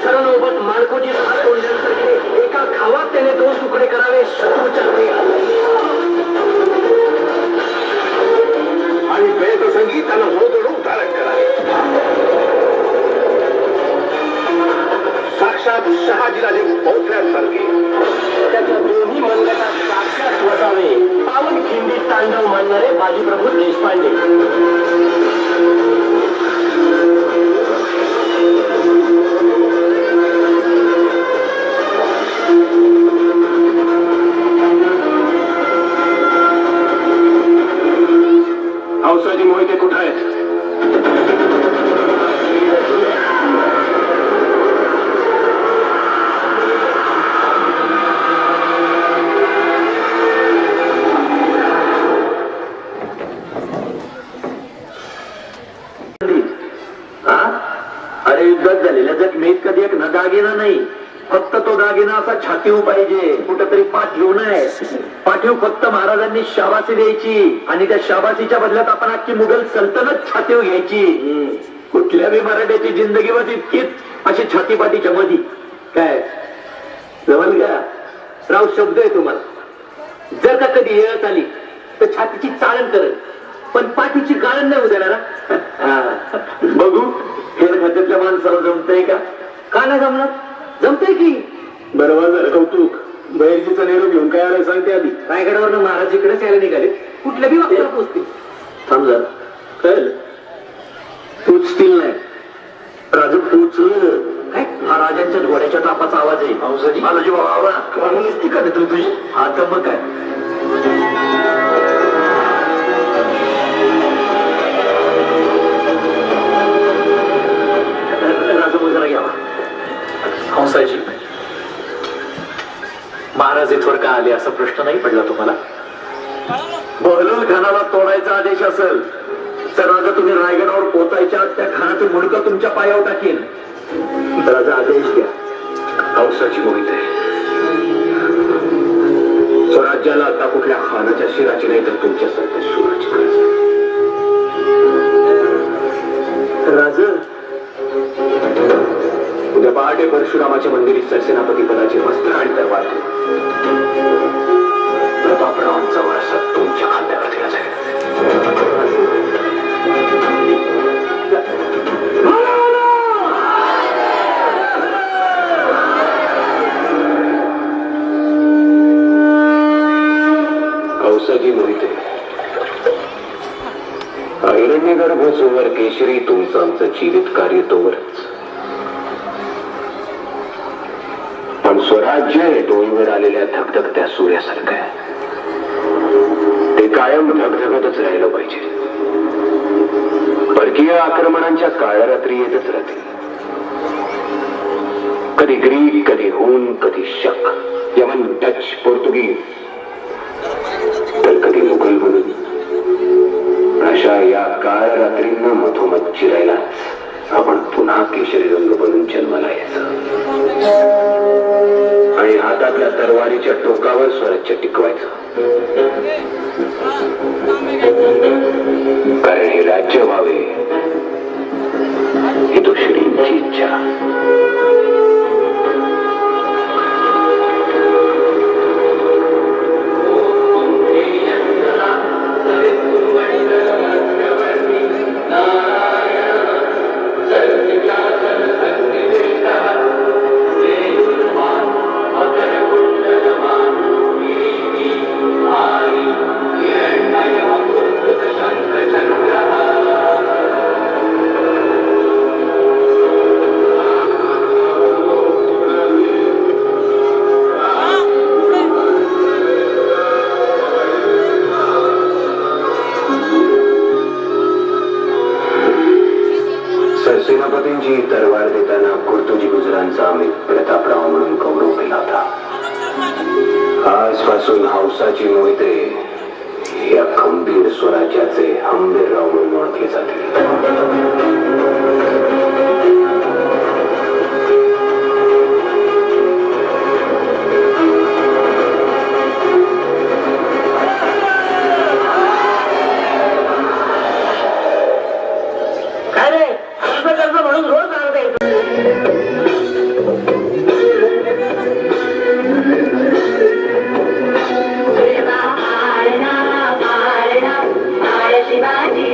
Speaker 12: सरनोबत मालकोजी हात तोडल्यासारखे एका खावात त्याने 2 तुकडे करावे शत्रूच्या आणि वेदप्रसंगी त्याला मोजून धारण करावे. साक्षात शहाजीराजे पोथल्यासारखे त्याच्या दोन्ही मंगलात साक्षात वसावे पावन खिंडीत तांडव मानणारे बाजीप्रभू देशपांडे. हौसाजी मोहिते कुठे आहेत? अरे युद्धात झालेल्या जखमीत कधी एक न दागिना नाही, फक्त तो दागिना असा छातीव पाहिजे, कुठंतरी पाठीव नाही. पाठीव फक्त महाराजांनी शाबासी द्यायची आणि त्या शाबासीच्या बदल्यात आपण अख्खी मुघल सल्तनत छातीव घ्यायची. कुठल्या बी मराठ्याची जिंदगी बस इतकीच अशी छातीपाठीच्या मधी. काय जमल का राव? शब्द आहे तुम्हाला. जर का कधी येळच आली तर छातीची चाळण करत, पण पाठीची गाळण नाही उद्याला. बघू खेळ खात्यातल्या माणसाला जमतंय का? का नाही जमणार? जमतंय की. बरोबर झालं कौतुक. बहिर्जीचा नेहरू घेऊन काय आलाय सांगते आधी. रायगडावरनं महाराज इकडेच यायला निघाले, कुठल्या बी वाक्याला पोचतील. थांब जरा, कळलं? पोचतील नाही राजू, पोचलं काय? हा राजांच्या घोड्याच्या तापाचा आवाज आहे. बालाजी बाबा नुसती का देतो तुझी? हा तर मग काय. राजू जरा घ्यावा. हंसाजी महाराज इथवर का आले असा प्रश्न नाही पडला तुम्हाला? बहलोल खानाला तोडायचा आदेश असेल तर राजा तुम्ही रायगडावर पोहोचायच्या त्या खानाचं मुंडकं तुमच्या पायावर टाकेल. राजा आदेश द्या. हौसाची मोहित आहे. स्वराज्याला आता कुठल्या खानाच्या शिराची नाही तर तुमच्यासारख्या शिराची गरज. राज उद्या पहाटे परशुरामाच्या मंदिरी सरसेनापती पदाचे वस्त्र आणि दरबार प्रतापरावांचा वारसा तुमच्या खांद्यावर दिला जाईल. कौसाजी मोहिते, हिरण्यगर्भ जोवर केशरी तुमचं आमचं जीवित कार्य तोवरच, पण स्वराज्य डोईवर आलेल्या धगधगत्या सूर्यासारखं आहे. ते कायम धगधगतच राहिलं पाहिजे. परकीय आक्रमणांच्या काळ्या रात्री येतच राहतील. कधी ग्रीक, कधी हुन, कधी शक, यमन, डच, पोर्तुगीज, तर कधी मुघल म्हणून. अशा या काळ रात्रींना मधोमध चिरायलाच आपण पुन्हा केशरी रंग बनून जन्माला यायचं आणि हातातल्या तरवारीच्या टोकावर स्वराज्य टिकवायचं. कारण हे राज्य व्हावे ही तो श्रींची इच्छा. सेनापतींची तरवार देताना कुर्तुजी गुजरांचा आम्ही प्रतापराव म्हणून गौरव केला होता. आजपासून हौसाची मोहिते या खंबीर स्वराज्याचे हंबीरराव म्हणून ओळखले जातील.
Speaker 2: म्हणून रोज सांगता येतो. शिवाजी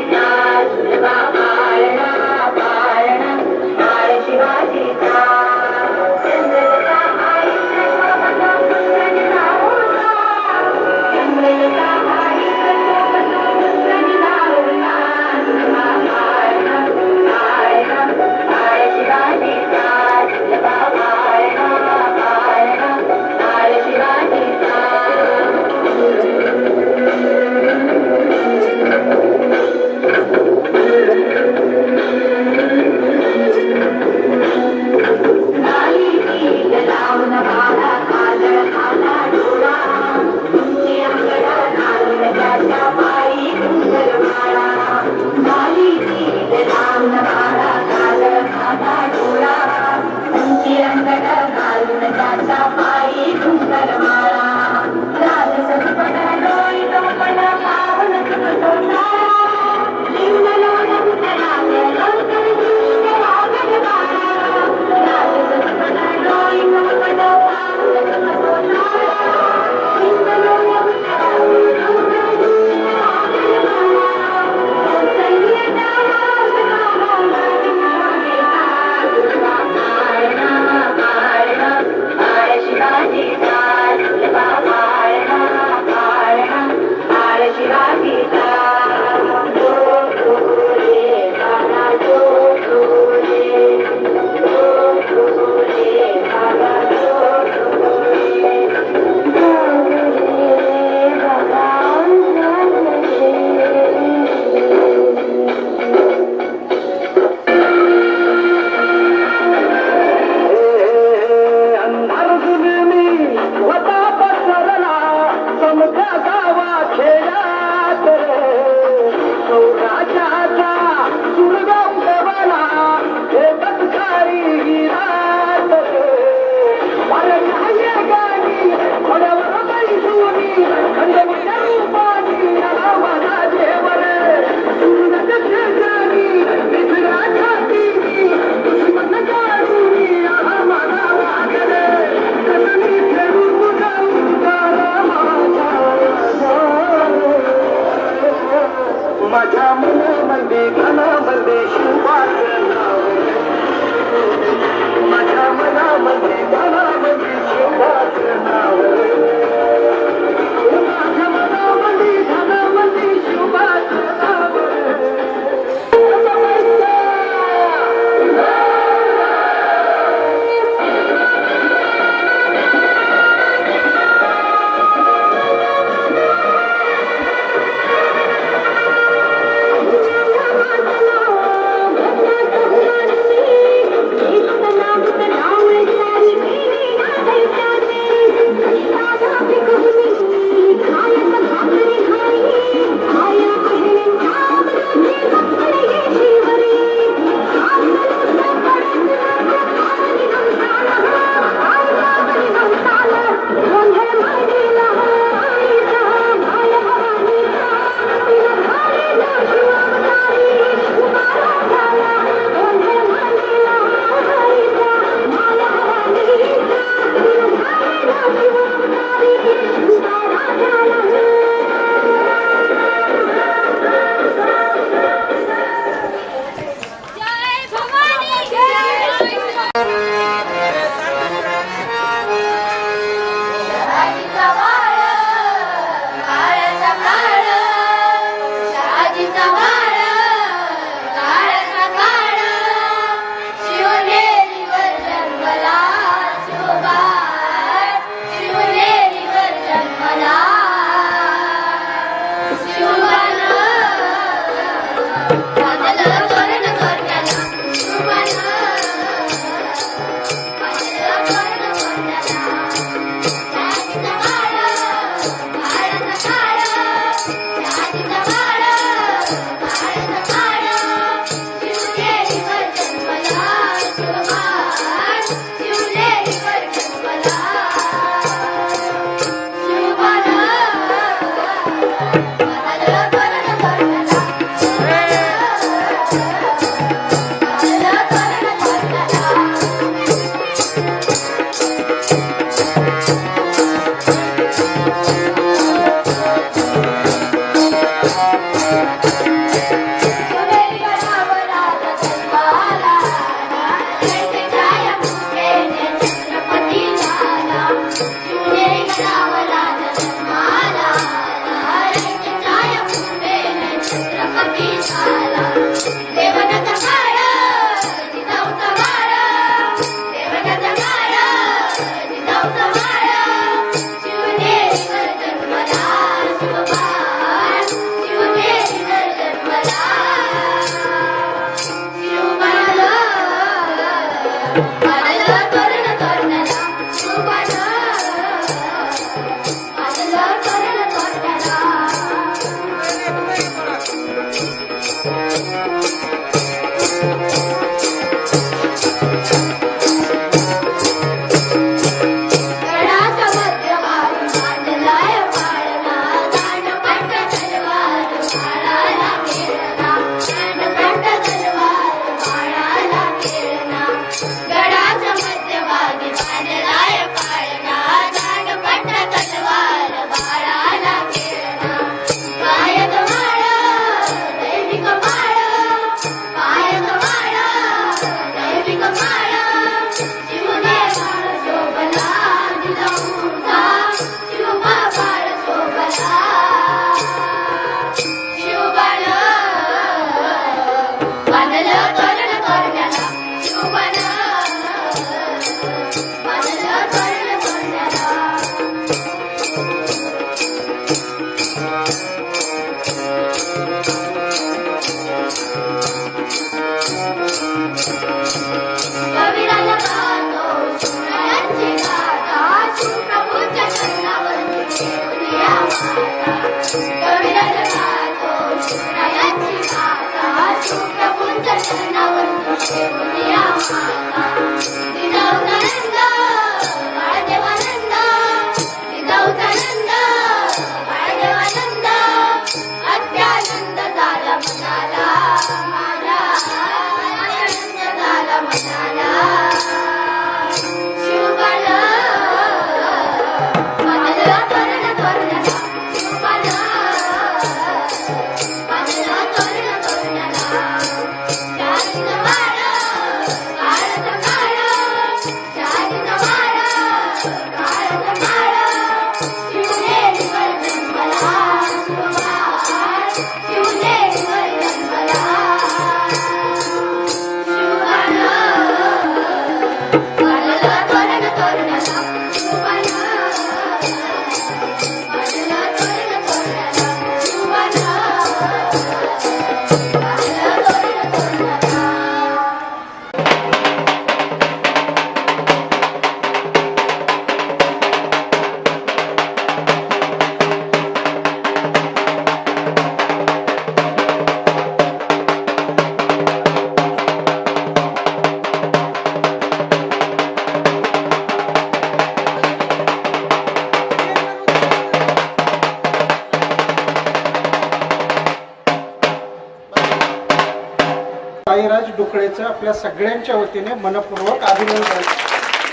Speaker 13: साईराज डुकळेचं आपल्या सगळ्यांच्या वतीने मनपूर्वक अभिनंदन.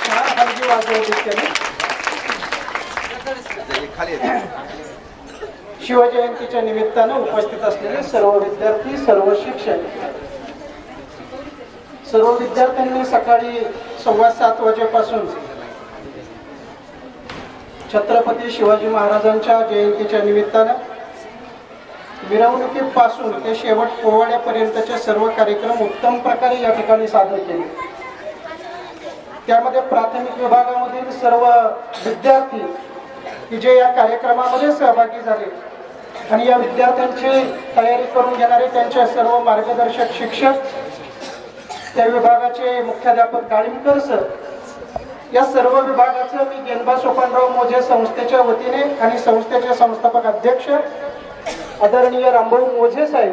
Speaker 13: छान हलगी वाजवली त्याने. शिवजयंतीच्या निमित्तानं उपस्थित असलेले सर्व विद्यार्थी, सर्व शिक्षक, सर्व विद्यार्थ्यांनी सकाळी 7:15 वाजेपासून छत्रपती शिवाजी महाराजांच्या जयंतीच्या निमित्तानं मिरवणुकीपासून ते शेवट पोवाड्यापर्यंतचे सर्व कार्यक्रम उत्तम प्रकारे या ठिकाणी सादर केले. त्यामध्ये प्राथमिक विभागामधील सर्व विद्यार्थी की जे या कार्यक्रमामध्ये सहभागी झाले आणि या विद्यार्थ्यांची तयारी करून घेणारे त्यांचे सर्व मार्गदर्शक शिक्षक, त्या विभागाचे मुख्याध्यापक काळिंबकर सर, या सर्व विभागाचं मी गेनबा सोपानराव मोजे संस्थेच्या वतीने आणि संस्थेचे संस्थापक अध्यक्ष आदरणीय रामभाऊ मोजे साहेब,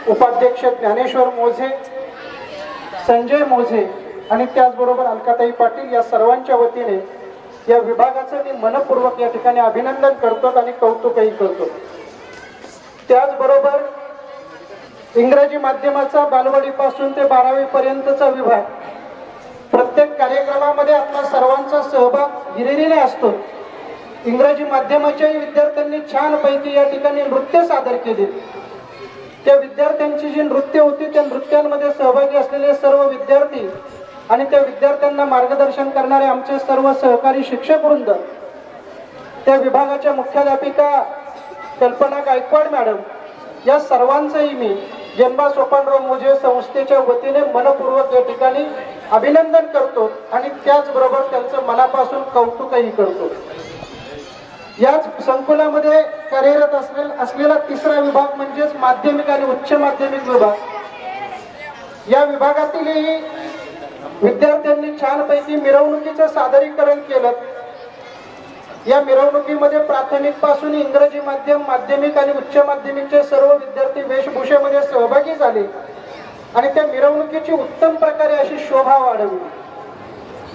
Speaker 13: उपाध्यक्ष ज्ञानेश्वर मोजे, संजय मोजे आणि त्याचबरोबर अलकाताई पाटील या सर्वांच्या वतीने या विभागाचं मी मनपूर्वक या ठिकाणी अभिनंदन करतो आणि कौतुकही करतो. त्याचबरोबर इंग्रजी माध्यमाचा बालवाडीपासून ते 12वी पर्यंतचा विभाग, प्रत्येक कार्यक्रमामध्ये आपला सर्वांचा सहभाग हिरिरीने असतो. इंग्रजी माध्यमाच्याही विद्यार्थ्यांनी छानपैकी या ठिकाणी नृत्य सादर केले. त्या विद्यार्थ्यांची जी नृत्य होती त्या नृत्यांमध्ये सहभागी असलेले सर्व विद्यार्थी आणि त्या विद्यार्थ्यांना मार्गदर्शन करणारे आमचे सर्व सहकारी शिक्षक वृंद, त्या विभागाच्या मुख्याध्यापिका कल्पना गायकवाड मॅडम, या सर्वांचंही मी गेनबा सोपानराव मोजे संस्थेच्या वतीने मनपूर्वक या ठिकाणी अभिनंदन करतो आणि त्याचबरोबर त्यांचं मनापासून कौतुकही करतो. याच संकुलामध्ये कार्यरत असलेला तिसरा विभाग म्हणजेच माध्यमिक आणि उच्च माध्यमिक विभाग, या विभागातीलही विद्यार्थ्यांनी छानपैकी मिरवणुकीचं सादरीकरण केलं. या मिरवणुकीमध्ये प्राथमिक पासून इंग्रजी माध्यम, माध्यमिक आणि उच्च माध्यमिकचे सर्व विद्यार्थी वेशभूषेमध्ये सहभागी झाले आणि त्या मिरवणुकीची उत्तम प्रकारे अशी शोभा वाढवली.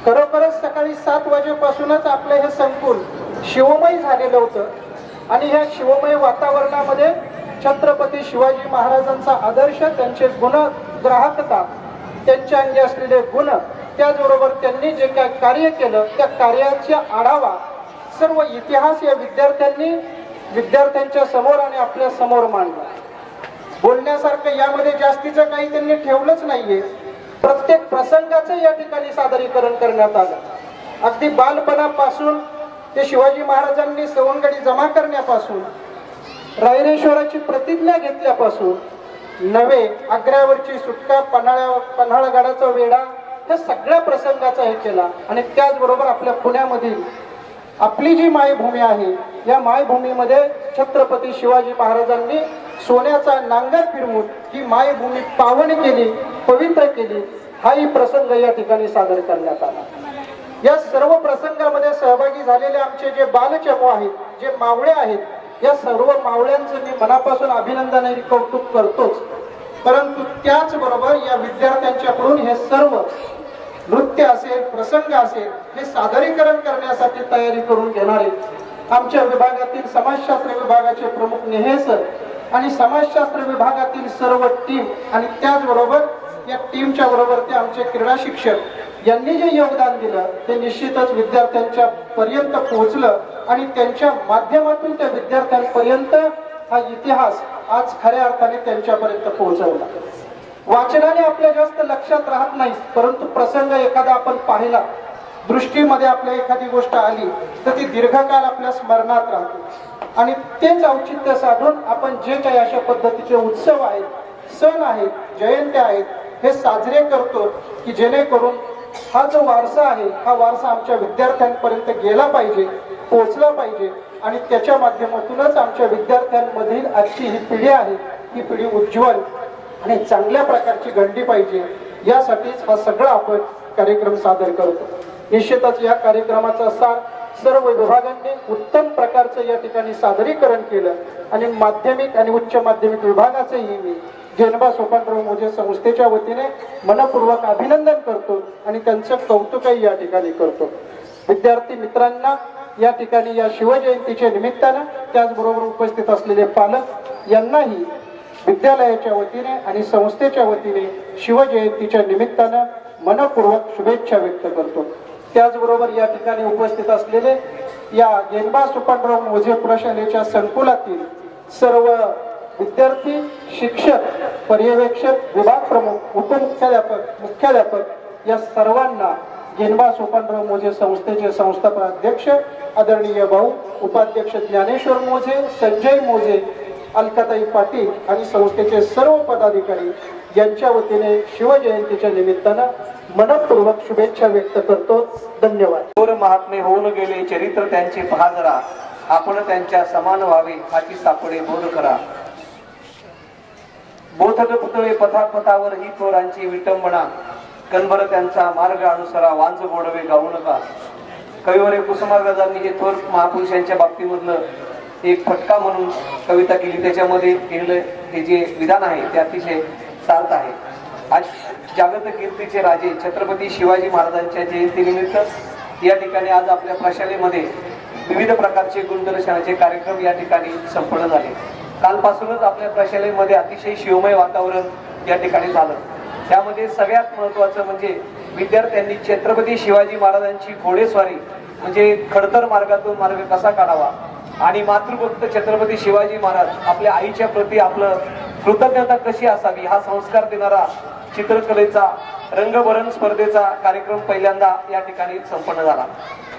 Speaker 13: खरोखरच सकाळी 7 वाजेपासूनच आपलं हे संकुल शिवमय झालेलं होतं आणि ह्या शिवमय वातावरणामध्ये छत्रपती शिवाजी महाराजांचा आदर्श, त्यांचे गुणग्राहकता, त्यांच्या अंगी असलेले गुण, त्याचबरोबर त्यांनी जे काय कार्य केलं त्या कार्याचा आढावा, सर्व इतिहास या विद्यार्थ्यांनी विद्यार्थ्यांच्या समोर आणि आपल्या समोर मांडला. बोलण्यासारखं यामध्ये जास्तीचं काही त्यांनी ठेवलंच नाहीये. प्रत्येक प्रसंगाचं या ठिकाणी सादरीकरण करण्यात आलं. अगदी बालपणापासून ते शिवाजी महाराजांनी सवंगडी जमा करण्यापासून, रायरेश्वराची प्रतिज्ञा घेतल्यापासून, नवे आग्र्यावरची सुटका, पन्हाळगडाचा वेढा, या सगळ्या प्रसंगाचा हे केला. आणि त्याचबरोबर आपल्या पुण्यामधील आपली जी मायभूमी आहे, या मायभूमीमध्ये छत्रपती शिवाजी महाराजांनी सोन्याचा नांगर फिरवून ही मायभूमी पावन केली, पवित्र केली, हाही प्रसंग या ठिकाणी सादर करण्यात आला. या सर्व प्रसंगामध्ये सहभागी झालेले आमचे जे बालचमू आहेत, जे मावळे आहेत, या सर्व मावळ्यांचं मी मनापासून अभिनंदन आणि कौतुक करतोच. परंतु त्याचबरोबर या विद्यार्थ्यांच्याकडून हे सर्व नृत्य असेल, प्रसंग असेल, हे सादरीकरण करण्यासाठी तयारी करून घेणारे आमच्या विभागातील समाजशास्त्र विभागाचे प्रमुख नेहे सर आणि समाजशास्त्र विभागातील सर्व टीम आणि त्याचबरोबर या टीमच्या बरोबर ते आमचे क्रीडा शिक्षक यांनी जे योगदान दिलं ते निश्चितच विद्यार्थ्यांच्या पर्यंत पोहोचलं आणि त्यांच्या माध्यमातून त्या विद्यार्थ्यांपर्यंत हा इतिहास आज खऱ्या अर्थाने त्यांच्यापर्यंत पोहोचवला. वाचनाने आपल्या जास्त लक्षात राहत नाही, परंतु प्रसंग एखादा आपण पाहिला, दृष्टीमध्ये आपल्या एखादी गोष्ट आली तर ती दीर्घकाळ आपल्या स्मरणात राहते आणि तेच औचित्य साधून आपण जे काही अशा पद्धतीचे उत्सव आहेत, सण आहेत, जयंत्या आहेत, हे साजरे करतो की जेणेकरून हा जो वारसा आहे हा वारसा आमच्या विद्यार्थ्यांपर्यंत गेला पाहिजे, पोहोचला पाहिजे आणि त्याच्या माध्यमातूनच आमच्या विद्यार्थ्यांमधील आजची ही पिढी आहे ही पिढी उज्ज्वल आणि चांगल्या प्रकारची घडली पाहिजे. यासाठीच हा सगळा आपण कार्यक्रम सादर करतो. निश्चितच या कार्यक्रमाचा सार सर्व विभागांनी उत्तम प्रकारचं या ठिकाणी सादरीकरण केलं आणि माध्यमिक आणि उच्च माध्यमिक विभागाचंही मी गेनबा सोपानराव मोजे संस्थेच्या वतीने मनपूर्वक अभिनंदन करतो आणि त्यांचं कौतुकही या ठिकाणी करतो. विद्यार्थी मित्रांना या ठिकाणी या शिवजयंतीच्या निमित्तानं त्याचबरोबर उपस्थित असलेले पालक यांनाही विद्यालयाच्या वतीने आणि संस्थेच्या वतीने शिवजयंतीच्या निमित्तानं मनपूर्वक शुभेच्छा व्यक्त करतो. त्याचबरोबर या ठिकाणी उपस्थित असलेले या गेनबा सोपानराव मोजे प्रशालेच्या संकुलातील सर्व विद्यार्थी, शिक्षक, पर्यवेक्षक, विभाग प्रमुख, उपमुख्याध्यापक, मुख्याध्यापक या सर्वांना गेनबा सोपानराव मोजे संस्थेचे संस्थापक अध्यक्ष आदरणीय भाऊ उपाध्यक्ष ज्ञानेश्वर मोजे, संजय मोजे, अलकाताई पाटील आणि संस्थेचे सर्व पदाधिकारी यांच्या वतीने शिवजयंतीच्या निमित्तानं मनपूर्वक शुभेच्छा व्यक्त करतो. धन्यवाद.
Speaker 14: थोर महात्मे होऊन गेले चरित्र त्यांचे पहा जरा, आपण त्यांच्या समान व्हावे हाची सापडे बोध करा. बोथट पुतळे पथापथावर ही थोरांची विटंबना, कणभर त्यांचा मार्ग अनुसरा, वांज गोडवे गाऊ नका. कविवरे कुसुमाग्रजांनी हे थोर महापुरुषांच्या बाबतीमधलं एक फटका म्हणून कविता केली. त्याच्यामध्ये केलेलं हे जे विधान आहे ते अतिशय सार्थ आहे. आज जागत कीर्तीचे राजे छत्रपती शिवाजी महाराजांच्या जयंतीनिमित्त या ठिकाणी आज आपल्या प्रशालेमध्ये विविध प्रकारचे गुणदर्शनाचे कार्यक्रम या ठिकाणी संपन्न झाले. कालपासूनच आपल्या प्रशालेमध्ये अतिशय शिवमय वातावरण या ठिकाणी झालं. त्यामध्ये सगळ्यात महत्वाचं म्हणजे विद्यार्थ्यांनी छत्रपती शिवाजी महाराजांची घोडेस्वारी म्हणजे खडतर मार्गातून मार्ग कसा काढावा आणि मातृभक्त छत्रपती शिवाजी महाराज आपल्या आईच्या प्रती आपलं कृतज्ञता कशी असावी हा संस्कार देणारा चित्रकलेचा रंगभरण स्पर्धेचा कार्यक्रम पहिल्यांदा या ठिकाणी संपन्न झाला.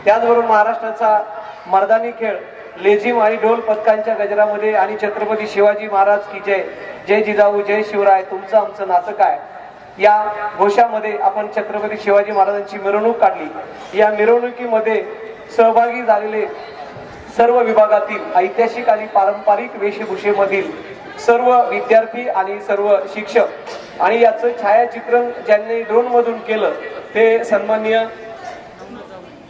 Speaker 14: त्याचबरोबर महाराष्ट्राचा मर्दानी खेळ लेझिम आणि ढोल पथकांच्या गजरामध्ये आणि छत्रपती शिवाजी महाराज की जय, जय जिजाऊ, जय शिवराय, तुमचं आमचं नातं काय या घोषामध्ये आपण छत्रपती शिवाजी महाराजांची मिरवणूक काढली. या मिरवणुकीमध्ये सहभागी झालेले सर्व विभागातील ऐतिहासिक आणि पारंपरिक वेशभूषेमधील सर्व विद्यार्थी आणि सर्व शिक्षक आणि याचं छायाचित्रण ज्यांनी ड्रोन मधून केलं ते सन्माननीय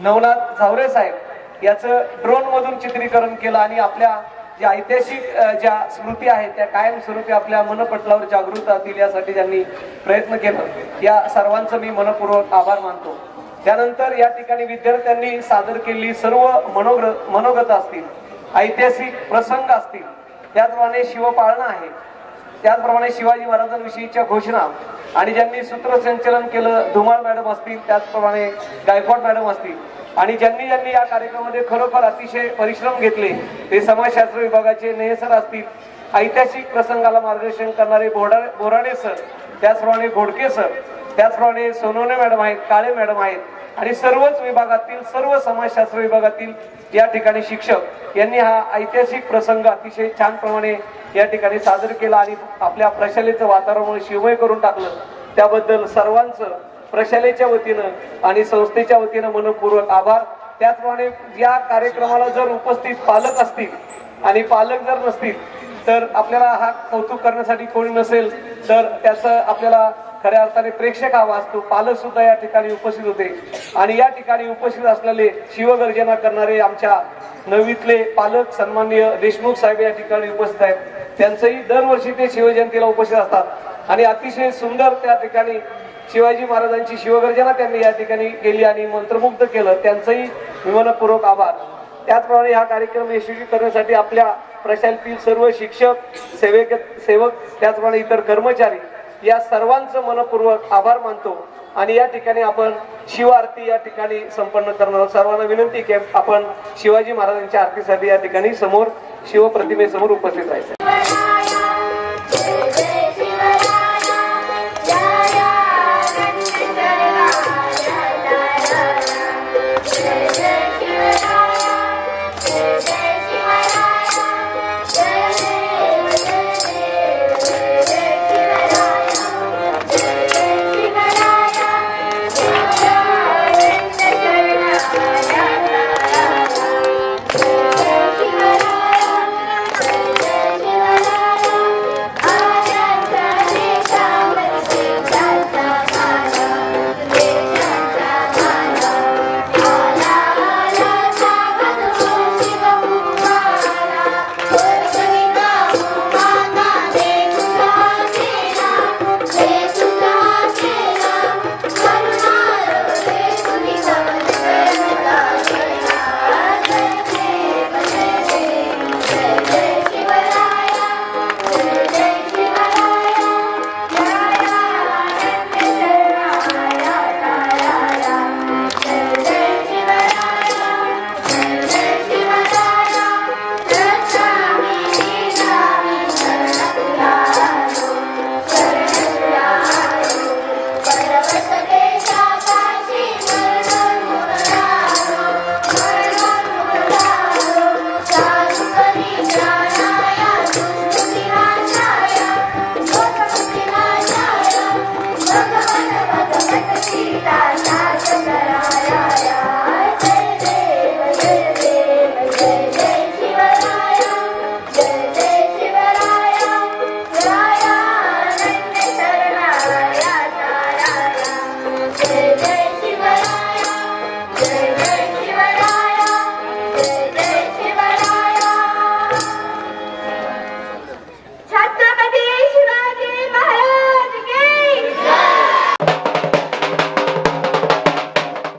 Speaker 14: नवनाथ झावरे साहेब याचं ड्रोन मधून चित्रीकरण केलं आणि आपल्या ज्या ऐतिहासिक ज्या स्मृती आहेत त्या कायमस्वरूपी आपल्या मनपटलावर जागृत राहतील यासाठी ज्यांनी प्रयत्न केला. या सर्वांचं मी मनपूर्वक आभार मानतो. त्यानंतर या ठिकाणी विद्यार्थ्यांनी सादर केलेली सर्व मनोगत असतील, ऐतिहासिक प्रसंग असतील, त्याचप्रमाणे शिवपाळणा आहे, त्याचप्रमाणे शिवाजी महाराजांविषयीच्या घोषणा आणि ज्यांनी सूत्रसंचलन केलं धुमाळ मॅडम असतील, त्याचप्रमाणे गायकवाड मॅडम असतील आणि ज्यांनी या कार्यक्रमामध्ये खरोखर अतिशय परिश्रम घेतले ते समाजशास्त्र विभागाचे नेहसर असतील, ऐतिहासिक प्रसंगाला मार्गदर्शन करणारे बोराडे सर, त्याचप्रमाणे घोडके सर, त्याचप्रमाणे सोनवणे मॅडम आहेत, काळे मॅडम आहेत आणि सर्वच विभागातील सर्व समाजशास्त्र विभागातील या ठिकाणी शिक्षक यांनी हा ऐतिहासिक प्रसंग अतिशय छान प्रमाणे या ठिकाणी सादर केला आणि आपल्या प्रशालेचं वातावरण शिवमय करून टाकलं. त्याबद्दल सर्वांचं प्रशालेच्या वतीनं आणि संस्थेच्या वतीनं मनपूर्वक आभार. त्याचप्रमाणे या कार्यक्रमाला जर उपस्थित पालक असतील आणि पालक जर नसतील तर आपल्याला हा कौतुक करण्यासाठी कोणी नसेल तर त्याचं आपल्याला खऱ्या अर्थाने प्रेक्षक हवा असतो. पालक सुद्धा या ठिकाणी उपस्थित होते आणि या ठिकाणी उपस्थित असलेले शिवगर्जना करणारे आमच्या नववीतले पालक सन्माननीय देशमुख साहेब या ठिकाणी उपस्थित आहेत. त्यांचंही दरवर्षी ते शिवजयंतीला उपस्थित असतात आणि अतिशय सुंदर त्या ठिकाणी शिवाजी महाराजांची शिवगर्जना त्यांनी या ठिकाणी केली आणि मंत्रमुग्ध केलं. त्यांचंही मनपूर्वक आभार. त्याचप्रमाणे हा कार्यक्रम यशस्वी करण्यासाठी आपल्या प्रशालेतील सर्व शिक्षक, सेवक त्याचप्रमाणे इतर कर्मचारी या सर्वांचं मनपूर्वक आभार मानतो आणि या ठिकाणी आपण शिव आरती या ठिकाणी संपन्न करणार. सर्वांना विनंती की आपण शिवाजी महाराजांच्या आरतीसाठी या ठिकाणी समोर शिवप्रतिमेसमोर उपस्थित राहायचं.